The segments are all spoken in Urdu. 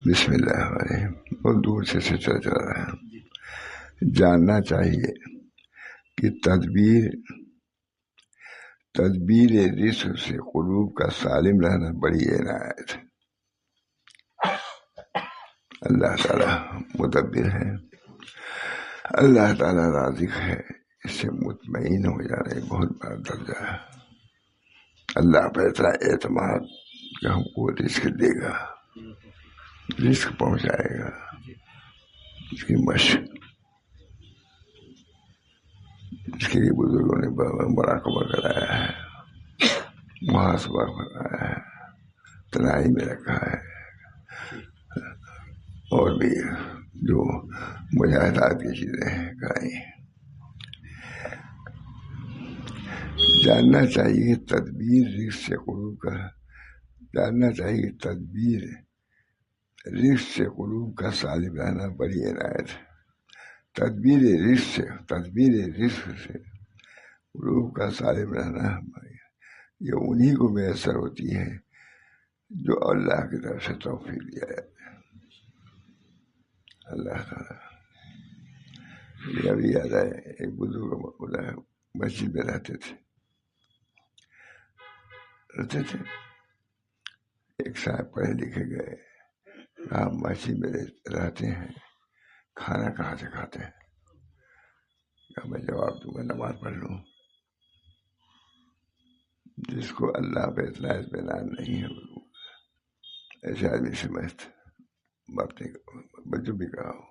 بسم اللہ الرحمن الرحیم. بہت دور سے چل رہا ہے. جاننا چاہیے کہ تدبیر رزق سے قلوب کا سالم رہنا بڑی عنایت ہے. اللہ تعالیٰ مدبر ہے، اللہ تعالیٰ رازق ہے. اس سے مطمئن ہو جانا ایک بہت بڑا درجہ ہے. اللہ پر اتنا اعتماد کہ ہم کو رزق دے گا، رزق پہنچائے گا. اس کی مشق، اس کے لیے بزرگوں نے مراقبہ کرایا ہے، محاسبہ کرایا ہے، تنہائی میں رکھا ہے، اور بھی جو مجاہدات کی چیزیں ہیں کرائی. جاننا چاہیے تدبیر رزق سے قلوب کا، جاننا چاہیے تدبیر رزق سے قلوب کا سالم رہنا بڑی عنایت ہے. تدبیر رزق سے قلوب کا سالم رہنا یہ انہی کو میسر ہوتی ہے جو اللہ کی طرف سے توفیق دیا جاتا ہے. اللہ تعالیٰ یہ ابھی یاد ہے، ایک بزرگ مسجد میں رہتے تھے. ایک صاحب پڑھے لکھے گئے، آپ مسجد میں رہتے ہیں، کھانا کہاں سے کھاتے ہیں؟ میں جواب دوں گا نماز پڑھ لوں. جس کو اللہ پہ اتنا اطمینان نہیں ہے ایسے آدمی سے بچوں بھی کہا ہو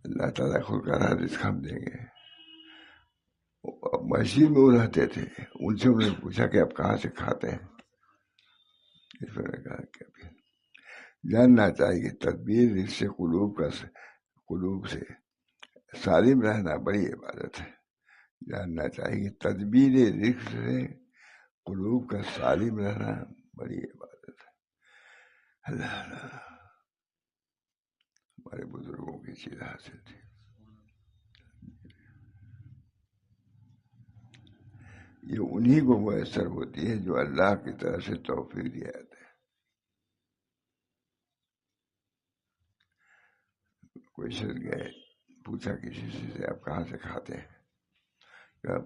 اللہ تعالیٰ خود کا رزق ہم دیں گے. مسجد میں وہ رہتے تھے، ان سے انہوں نے پوچھا کہ آپ کہاں سے کھاتے ہیں؟ اس پر نے کہا کہ جاننا چاہیے تدبیر رزق سے قلوب سے سالم رہنا بڑی عبادت ہے. جاننا چاہیے تدبیر رزق سے قلوب کا سالم رہنا بڑی عبادت ہے. اللہ ہمارے بزرگوں کی چیز حاصل تھی. یہ انہی کو میسر ہوتی ہے جو اللہ کی طرف سے توفیق دیا جاتا ہے. کوئی شخص گئے، پوچھا کسی سے آپ کہاں سے کھاتے ہیں؟ کہا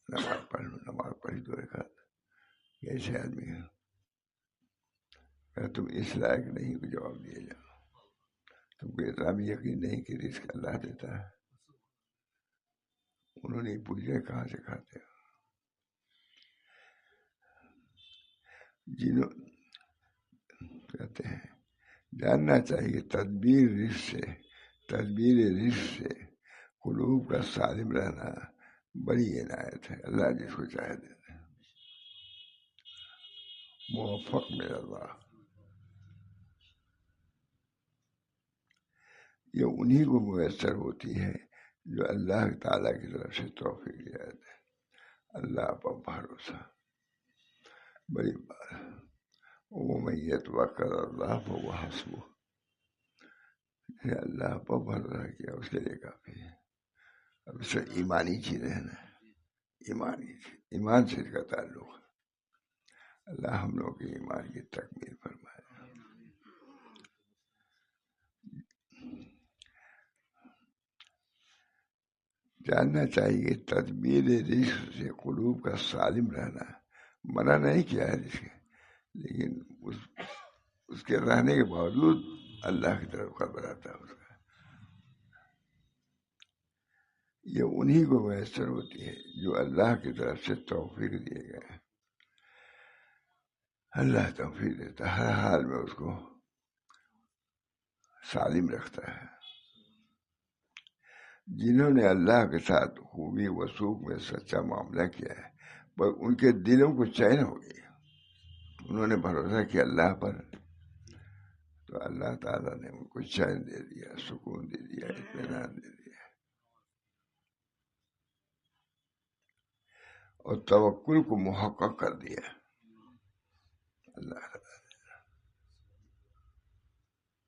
نماز پڑھی تو رکعت. کیسے آدمی ہے؟ تم اس لائق نہیں کو جواب دیا جاؤ. تم کو اتنا بھی یقین نہیں کہ رزق اللہ دیتا ہے. انہوں نے پوچھا کہاں سے کھاتے ہو؟ کہتے ہیں جاننا چاہیے تدبیر رزق سے قلوب کا سالم رہنا بڑی عنایت ہے. اللہ جس کو چاہے دیتا ہے. موفق من اللہ، یہ انہی کو میسر ہوتی ہے جو اللہ تعالیٰ کی طرف سے توفیق دیا جاتا ہے. اللہ پر بھروسہ بڑی بات ہے. وَمَن يَتَوَکَّلْ عَلَى اللَّهِ فَهُوَ حَسْبُهُ. اللہ پر بھروسہ کیا اس کے لیے کافی ہے. اب اس سے ایمانی چیزیں ہیں نا، ایمان سے اس کا تعلق ہے. اللہ ہم لوگ کے ایمان کی تکمیل فرمائے. جاننا چاہیے تدبیر رزق سے قلوب کا سالم رہنا. منع نہیں کیا ہے رزق، لیکن اس کے رہنے کے باوجود اللہ کی طرف خبر آتا ہے اس کا. یہ انہی کو میسر ہوتی ہے جو اللہ کی طرف سے توفیق دیے گئے ہیں. اللہ توفیق دیتا ہے، ہر حال میں اس کو سالم رکھتا ہے. جنہوں نے اللہ کے ساتھ خوبی وسوخ میں سچا معاملہ کیا ہے پر ان کے دلوں کو چین ہو گئی، انہوں نے بھروسہ کیا اللہ پر، تو اللہ تعالیٰ نے ان کو چین دے دیا، سکون دے دیا، اطمینان دے دیا، اور توکل کو محقق کر دیا. اللہ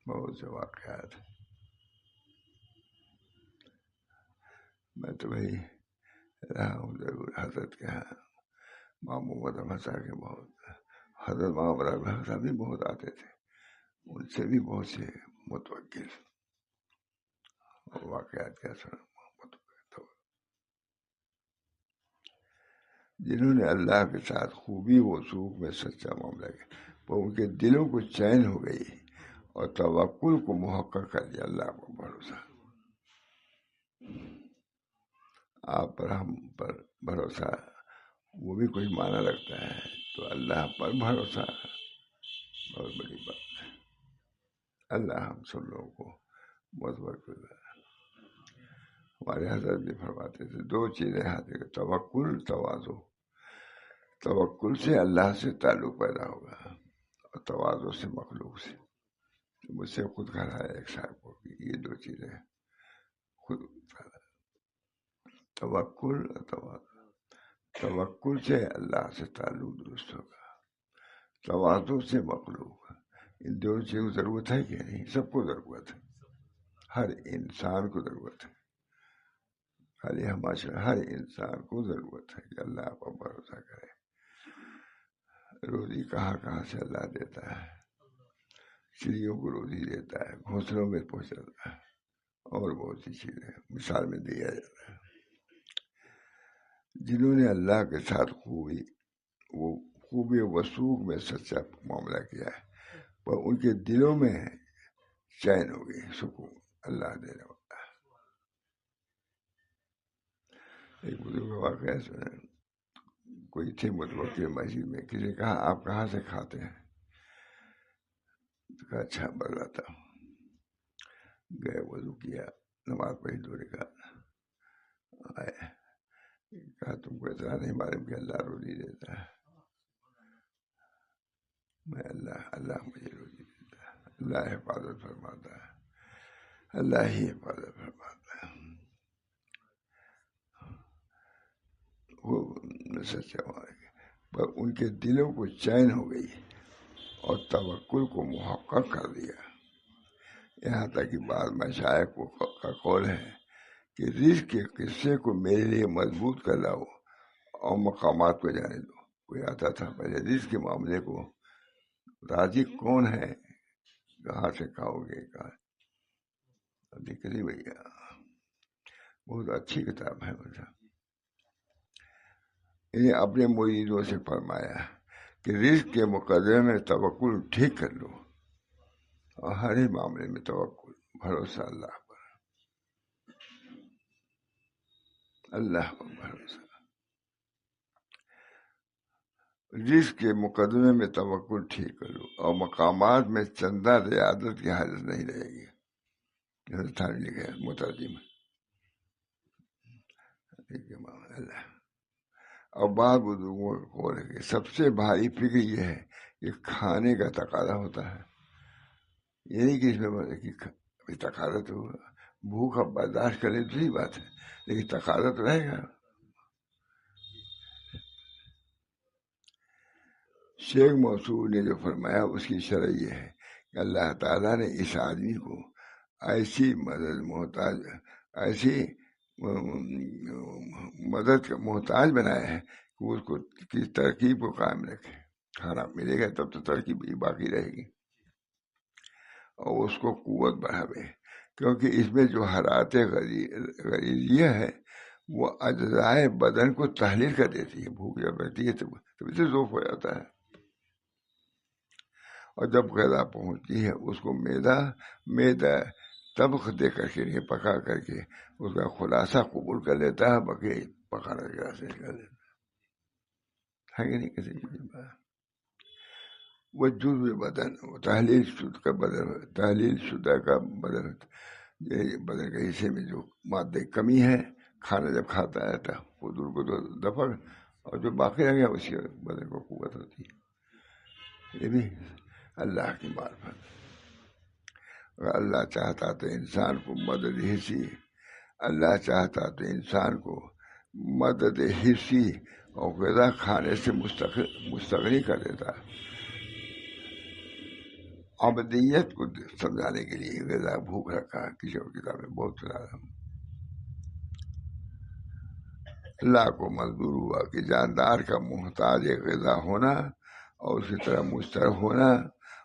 بہت سے واقعات. میں تو بھائی رہا ہوں ضرور حضرت کے یہاں، ماموں کو تو مسا کے بہت حضرت محمد صاحب بھی بہت آتے تھے، ان سے بھی بہت سے متوکل واقعات کیا سنا، جنہوں نے اللہ کے ساتھ خوبی و سوکھ میں سچا معاملہ کیا، وہ ان کے دلوں کو چین ہو گئی اور توکل کو محقق کر دیا۔ اللہ کو بھروسہ، آپ پر ہم پر بھروسہ وہ بھی کوئی معنی رکھتا ہے، تو اللہ پر بھروسہ بہت بڑی بات ہے۔ اللہ ہم سب لوگوں کو متوکل ہے۔ ہمارے حضرت بھی فرماتے تھے دو چیزیں حاصل، توکل، تواضع۔ توکل سے اللہ سے تعلق پیدا ہوگا اور تواضع سے مخلوق سے۔ مجھ سے خود کہا ہے ایک صاحب کو کہ یہ دو چیزیں خود، توکل اور تواضع۔ توکل سے اللہ سے تعلق درست ہوگا، تواضع سے مخلوق۔ ان دونوں چیزوں کی ضرورت ہے کہ نہیں؟ سب کو ضرورت ہے، ہر انسان کو ضرورت ہے، خالی ہمارے ہر انسان کو ضرورت ہے کہ اللہ پر بھروسہ کرے۔ روزی کہاں سے اللہ دیتا ہے، چڑیوں کو روزی دیتا ہے، گھونسلوں میں پہنچاتا ہے، اور بہت سی چیزیں مثال میں دیا جاتا ہے۔ جنہوں نے اللہ کے ساتھ خوبی و وسوخ میں سچا معاملہ کیا ہے، پر ان کے دلوں میں چین ہو گئی، سکون اللہ دینے والا ہے۔ ایک بزرگ کا واقعہ سنا، کوئی تھے متوکل مسجد میں، کسی نے کہا آپ کہاں سے کھاتے ہیں؟ تو کہا اچھا بتلاتا ہوں۔ گئے، وضو کیا، نماز پڑھی، دو رکعت آئے، کہا تم کو اتنا نہیں معلوم کہ اللہ روزی دیتا ہے؟ میں اللہ مجھے روزی دیتا ہے، اللہ حفاظت فرماتا ہے، اللہ ہی حفاظت فرماتا ہے۔ وہ سچا پر ان کے دلوں کو چین ہو گئی اور توکل کو محقق کر دیا۔ یہاں تک کہ بعض مشائخ کا قول ہے کہ رزق کے قصے کو میرے لیے مضبوط کر لاؤ اور مقامات کو جانے دو۔ کوئی آتا تھا پہلے رزق کے معاملے کو، رازق کون ہے، کہاں سے کھاؤ گے، کہاں دکھ نہیں بھیا۔ بہت اچھی کتاب ہے، انہیں اپنے مریدوں سے فرمایا کہ رزق کے مقدمے میں توکل ٹھیک کر لو، اور ہر ہی معاملے میں توکل، بھروسہ اللہ پر، اللہ پر بھروسہ۔ رزق کے مقدمے میں توکل ٹھیک کر لو، اور مقامات میں چندہ زیادت کی حاجت نہیں رہے گی۔ لکھا ہے مترجم اللہ۔ اور بعض بزرگوں کا قول ہے کہ سب سے بھاری فکر یہ ہے کہ کھانے کا تقاضا ہوتا ہے، یہ نہیں کہ اس میں تقاضا تو بھوک اب برداشت کرے تو ہی بات ہے، لیکن تقاضا تو رہے گا۔ شیخ موصول نے جو فرمایا اس کی شرح یہ ہے کہ اللہ تعالیٰ نے اس آدمی کو ایسی مدد کا محتاج بنایا ہے کہ اس کو کی ترکیب کو قائم رکھے۔ کھانا ملے گا تب تو ترکیب باقی رہے گی، اور اس کو قوت بڑھاوے، کیونکہ اس میں جو حرارت غریزیہ ہے وہ اجزائے بدن کو تحلیل کر دیتی ہے۔ بھوک جب رہتی ہے تو اسے ذوف ہو جاتا ہے، اور جب غذا پہنچتی ہے اس کو میدا طبخ دے کر کے، نہیں پکا کر کے، اس کا خلاصہ قبول کر لیتا ہے، باقی پکانے کے راستے نکال لیتا ہے کہ نہیں کسی بات۔ وہ جزء بدن، تحلیل شدہ کا بدن، بدن کے حصے میں جو مادے کمی ہے، کھانا جب کھاتا ہے تو حضور کو تو دفع، اور جو باقی رہ گیا اس کے بدن کو قوت ہوتی ہے۔ یہ بھی اللہ کی معرفت۔ اگر اللہ چاہتا تو انسان کو مدد حصی، اللہ چاہتا تو انسان کو مدد حصی اور غذا کھانے سے مستغنی کر دیتا۔ عبدیت کو سمجھانے کے لیے غذا بھوک رکھا، کسی اور کتاب میں بہت زیادہ۔ اللہ کو منظور ہوا کہ جاندار کا محتاج غذا ہونا اور اس کی طرح مسترف ہونا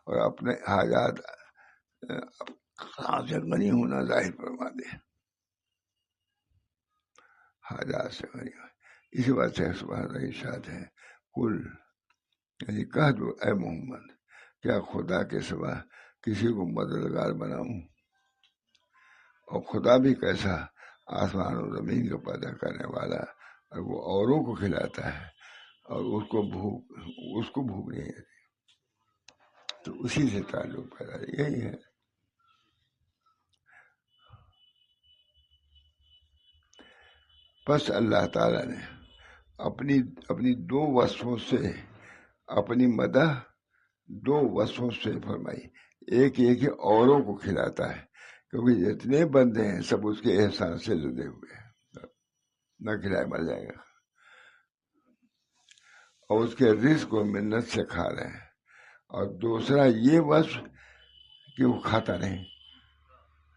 اور اپنے حاجات سے غنی ہونا ظاہر فرما دے، حاجات سے غنی ہو۔ اسی بات سے سبحان اللہ ارشاد ہے، کل یعنی کہہ دو اے محمد، کیا خدا کے سوا کسی کو مددگار بناؤں؟ اور خدا بھی کیسا، آسمان و زمین کو پیدا کرنے والا، اور وہ اوروں کو کھلاتا ہے اور اس کو بھوک نہیں ہے، تو اسی سے تعلق پیدا یہی ہے۔ بس اللہ تعالیٰ نے اپنی دو وصفوں سے اپنی مدح دو وصفوں سے فرمائی۔ ایک یہ کہ اوروں کو کھلاتا ہے، کیونکہ جتنے بندے ہیں سب اس کے احسان سے لدے ہوئے ہیں، نہ کھلائے مر جائے گا، اور اس کے رزق کو منت سے کھا رہے ہیں۔ اور دوسرا یہ وصف کہ وہ کھاتا نہیں،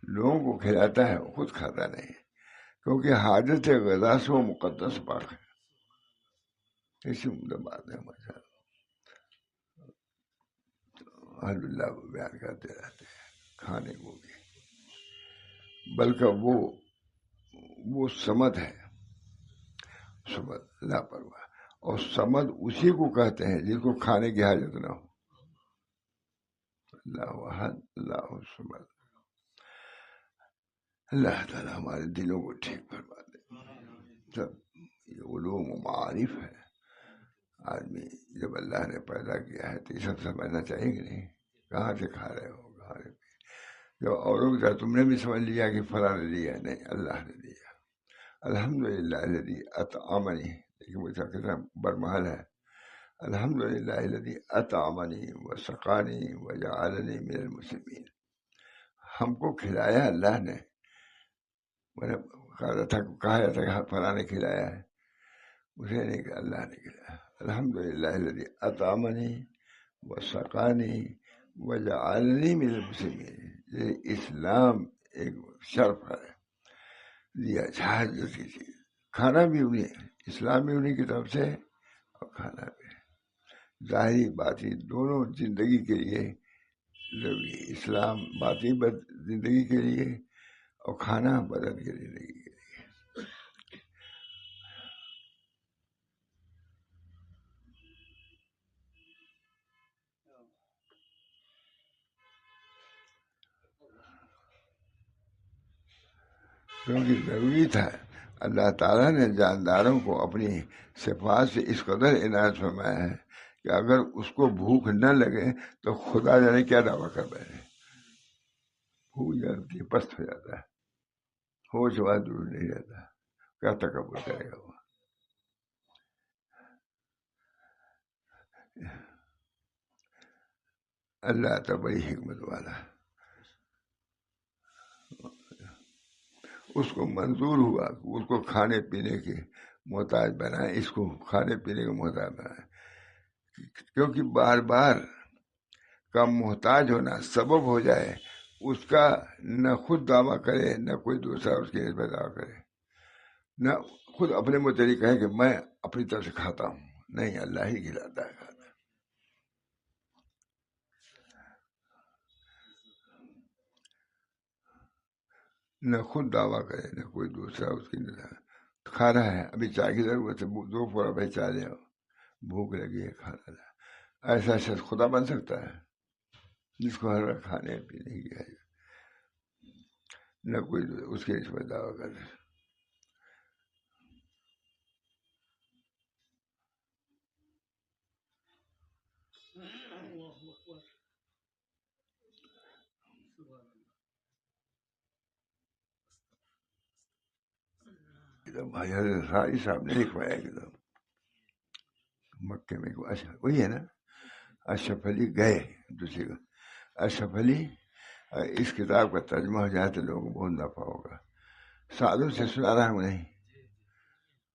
لوگوں کو کھلاتا ہے، وہ خود کھاتا نہیں، کیونکہ حاجت غذا سے وہ مقدس پاک ہے۔ ایسی عمدہ بات ہے ہمارے الحمد للہ بیان کرتے رہتے ہیں کھانے کو بھی، بلکہ وہ سمد ہے، سمد لاپرواہ، اور سمد اسی کو کہتے ہیں جس کو کھانے کی حاجت نہ ہو۔ اللہ احد اللہ الصمد۔ اللہ تعالیٰ ہمارے دلوں کو ٹھیک فرما دے۔ سب یہ علوم و معارف ہے، آدمی جب اللہ نے پیدا کیا ہے تو یہ سب سمجھنا چاہیے کہ نہیں؟ کہاں سے کھا رہے ہو، کہاں سے جب اوروں کی طرح تم نے بھی سمجھ لیا کہ فلاں نے دیا، نہیں، اللہ نے دیا۔ الحمدللہ الذی اطعمنی، لیکن وہ کتنا برمحل ہے، الحمدللہ الذی اطعمنی وسقانی وجعلنی من المسلمین۔ ہم کو کھلایا اللہ نے، میں نے کہا جاتا کہ فلاں نے کھلایا ہے، مجھے نہیں کہ اللہ نے کھلایا۔ الحمدللہ الذی اطعمنی وسقانی وجعلنی من المسلمین۔ یہ اسلام ایک شرف ہے، دیا جہاز جیسی چیز، کھانا بھی انہیں، اسلام بھی انہیں کی طرف سے، اور کھانا بھی ظاہری باطنی دونوں زندگی کے لیے ضروری ہے۔ اسلام باطنی زندگی کے لیے اور کھانا بدن کی زندگی کے لیے۔ کیونکہ ضروری تھا، اللہ تعالیٰ نے جانداروں کو اپنی صفات سے اس قدر عنایت فرمایا ہے کہ اگر اس کو بھوک نہ لگے تو خدا جانے کیا دعویٰ کر بیٹھے، بھوک جاتی ہے، پست ہو جاتا ہے، ہوش بات دور نہیں رہتا، کیا تکبر کرے گا وہ۔ اللہ تو بڑی حکمت والا، اس کو منظور ہوا کہ اس کو کھانے پینے کے محتاج بنائے، اس کو کھانے پینے کے محتاج بنائے، کیونکہ بار بار کا محتاج ہونا سبب ہو جائے اس کا نہ خود دعویٰ کرے نہ کوئی دوسرا اس کی نسبت دعویٰ کرے، نہ خود اپنے متعلق کہے کہ میں اپنی طرف سے کھاتا ہوں، نہیں، اللہ ہی کھلاتا ہے، کھاتا ہے۔ نہ خود دعویٰ کرے نہ کوئی دوسرا اس کی نسبت، کھا رہا ہے، ابھی چائے کی ضرورت ہے، دو پورا بھائی چائے لے آؤ، بھوک لگی ہے، کھانا لا۔ ایسا شخص خدا بن سکتا ہے جس کو ہر وقت کھانے پینے کی ہے، نہ کوئی اس کے نسبت دعویٰ کرے۔ بھائی حضرت ساری صاحب نے لکھوایا ایک دم مکے میں، وہی ہے نا، اشرف علی گئے دوسری کو، اشرف علی، اس کتاب کا ترجمہ ہو جائے تو لوگوں کو بہت نفع ہوگا۔ سادوں سے سنا رہا ہوں، نہیں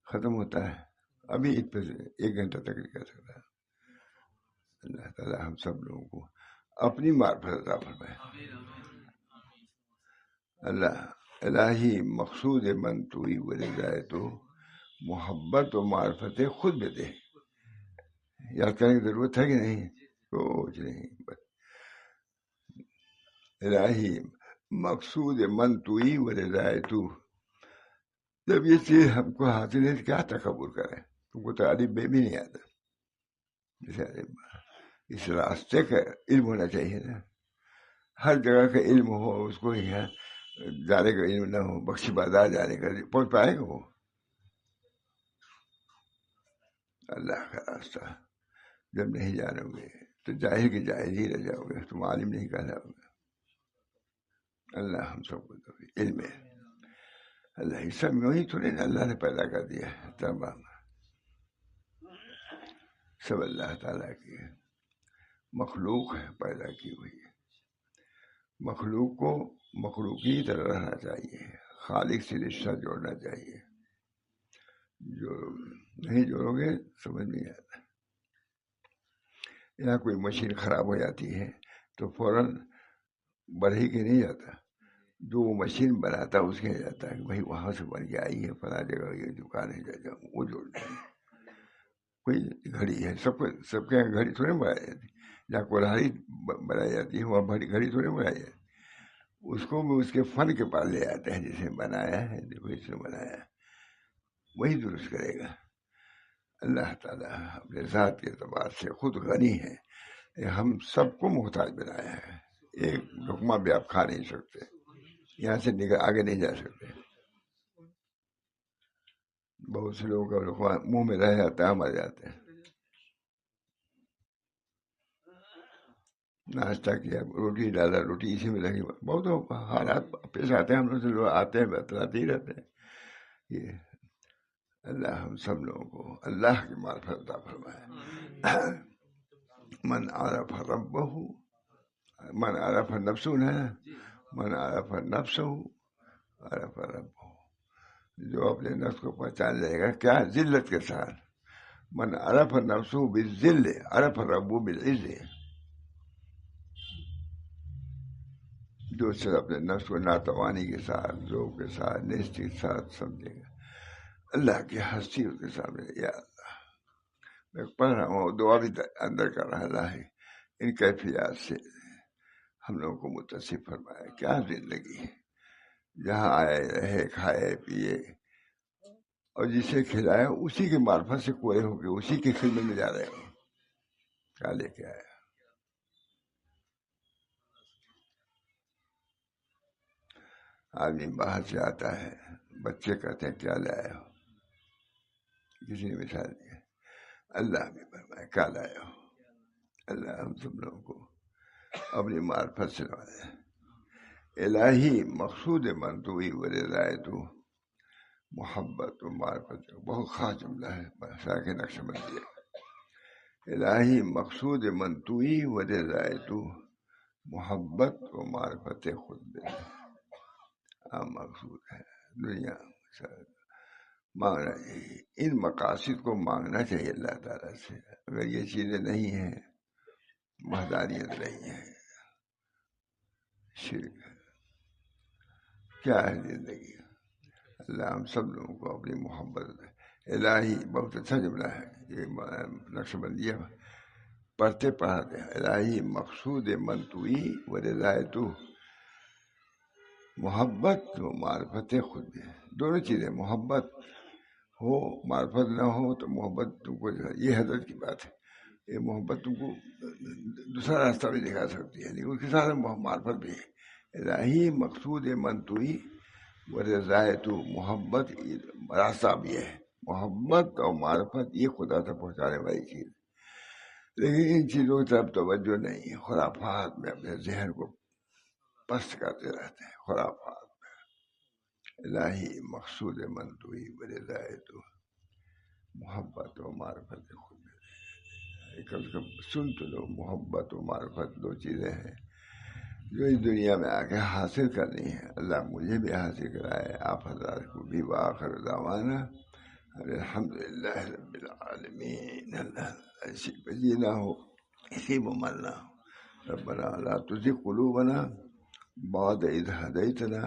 ختم ہوتا ہے، ابھی ایک پہ 1 گھنٹہ تک نہیں کر سکتا۔ اللہ تعالیٰ ہم سب لوگوں کو اپنی معرفت عطا فرمائے۔ اللہ الہی مقصود من توئی و رضایت، محبت و معرفت خود بھی دے۔ یاد کرنے کی ضرورت ہے کہ نہیں؟ کچھ نہیں. بس الہی مقصود من توئی و رضائے تو. جب یہ چیز ہم کو حاصل ہے کیا تکبر کریں؟ تم کو تو علی بے بھی نہیں آتا. جیسے اس راستے کا علم ہونا چاہیے نا. ہر جگہ کا علم ہو اس کو یہاں جانے کا علم نہ ہو، بخشی بازار جانے کا پہنچ پائے گا وہ؟ اللہ کا راستہ جب نہیں جانو گے تو جاہل کے جاہل ہی رہ جاؤ گے، تم عالم نہیں کہلاؤ گے. اللہ ہم سب کو علم ہے. اللہ یہ سب وہی تھوڑے نا اللہ نے پیدا کر دیا ہے، تمام سب اللہ تعالیٰ کی مخلوق ہے، پیدا کی ہوئی ہے. مخلوق کو مخلوق کی طرح رہنا چاہیے، خالق سے رشتہ جوڑنا چاہیے. جو نہیں جوڑو گے سمجھ نہیں آتا. یہاں کوئی مشین خراب ہو جاتی ہے تو فوراً بڑھ کے نہیں جاتا، جو وہ مشین بناتا ہے اس کے جاتا ہے کہ بھائی وہاں سے بن کے آئی ہے فلاں جگہ یہ دکان ہے جا جاؤں وہ جوڑنا ہے. کوئی گھڑی ہے، سب کے یہاں گھڑی تھوڑی بنائی جاتی، جہاں کوڑھائی بنائی جاتی ہے وہاں گھڑی تھوڑی بنائی جاتی. اس کو بھی اس کے فن کے پاس لے آتے ہیں، جسے بنایا ہے دیکھو اس نے بنایا وہی درست کرے گا. اللہ تعالیٰ اپنے ذات کے اعتبار سے خود غنی ہے، ہم سب کو محتاج بنایا ہے. ایک لقمہ بھی آپ کھا نہیں سکتے، یہاں سے آگے نہیں جا سکتے. بہت سے لوگوں کا لقمہ منہ میں رہ جاتا ہے، مر جاتے ہیں. ناشتہ کیا روٹی ڈالا روٹی اسی میں لگی، بہت حالات پیش آتے ہیں ہم لوگ سے، لوگ آتے ہیں بتلاتے ہی رہتے ہیں. یہ اللہ ہم سب لوگوں کو اللہ کی معرفت عطا فرمائے. من عرف ربہ، من عرف نفسہ ہے، من عرف نفسہ عرف ربہ. جو اپنے نفس کو پہچان لے گا کیا ذلت کے ساتھ. من عرف نفسہ بالذل عرف ربہ بالعز. جو صرف اپنے نفس کو ناتوانی کے ساتھ، ذوق کے ساتھ، نیستی کے ساتھ سمجھے گا اللہ کی ہستی اس کے سامنے. یا اللہ میں پڑھ رہا ہوں دعا بھی اندر کر رہا. اللہ ان کیفیات سے ہم لوگوں کو متصف فرمائے. کیا زندگی ہے جہاں آئے رہے کھائے پیے اور جسے کھلائے اسی کے معرفت سے کوئے ہو کے اسی کی خدمت میں جا رہے ہو. کیا لے کے آیا؟ آدمی باہر سے آتا ہے، بچے کہتے ہیں کیا لائے ہو، کسی نے مثال دی. اللہ بھی فرمائے کیا لائے ہو. اللہ ہم سب لوگوں کو اپنی معرفت سے نوازے. الہی مقصود من توئی و رضائے تو. محبت و معرفت بہت خاص جملہ ہے، ساکن نقش بندی. الہی مقصود من توئی و رضائے تو. محبت و معرفت خود بے عام مقصود ہے دنیا. مانگنا چاہیے، ان مقاصد کو مانگنا چاہیے اللہ تعالیٰ سے. اگر یہ چیزیں نہیں ہیں، وحدانیت نہیں ہے، شرک ہے، کیا ہے زندگی. اللہ ہم سب لوگوں کو اپنی محبت. الہی بہت اچھا جملہ ہے یہ، نقش بندیہ پڑھتے پڑھاتے ہیں. الہی مقصود من توئی و رضائے تو. محبت و معرفت خود بھی دونوں چیزیں، محبت ہو معرفت نہ ہو تو محبت تم کو یہ حضرت کی بات ہے. یہ محبت تم کو دوسرا راستہ بھی دکھا سکتی ہے، لیکن اس کے ساتھ معرفت بھی ہے. الہی مقصود من توئی و رضائے تو. محبت راستہ بھی ہے، محبت اور معرفت یہ خدا تک پہنچانے والی چیز. لیکن ان چیزوں کی طرف توجہ نہیں ہے، خرافات میں اپنے ذہن کو پست کرتے رہتے ہیں. خرافات میں الہی مقصود من توئی و رضائے تو. محبت و معرفت خود کم سے کم سن تو لو. محبت و معرفت دو چیزیں ہیں جو اس دنیا میں آ کے حاصل کرنی ہے. اللہ مجھے بھی حاصل کرائے، آپ حضرات کو بھی. وآخر دعوانا الحمدللہ رب العالمین. اللہ اسی پہ جینا ہو، اسی میں مرنا ہو. ربنا لا تزغ قلوبنا بعد إذ هديتنا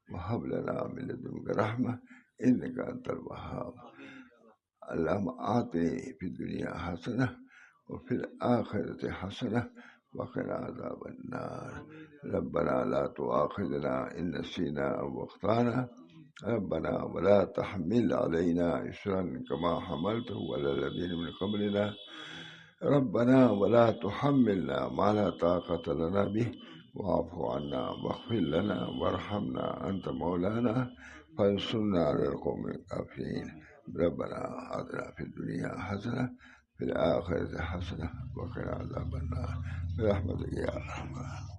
وهب لنا من لدنك رحمة إنك أنت الوهاب. اللهم آتني في الدنيا حسنة وفي الآخرة حسنة وقنا عذاب النار. ربنا لا تؤاخذنا إن نسينا أو أخطأنا ربنا ولا تحمل علينا إصرا كما حملته على الذين من قبلنا ربنا ولا تحملنا ما لا طاقة لنا به واعف عنا واغفر لنا وارحمنا أنت مولانا فانصرنا على القوم الكافرين. ربنا آتنا في الدنيا حسنة في الآخرة حسنة وقنا عذاب النار برحمتك يا أرحم الراحمين.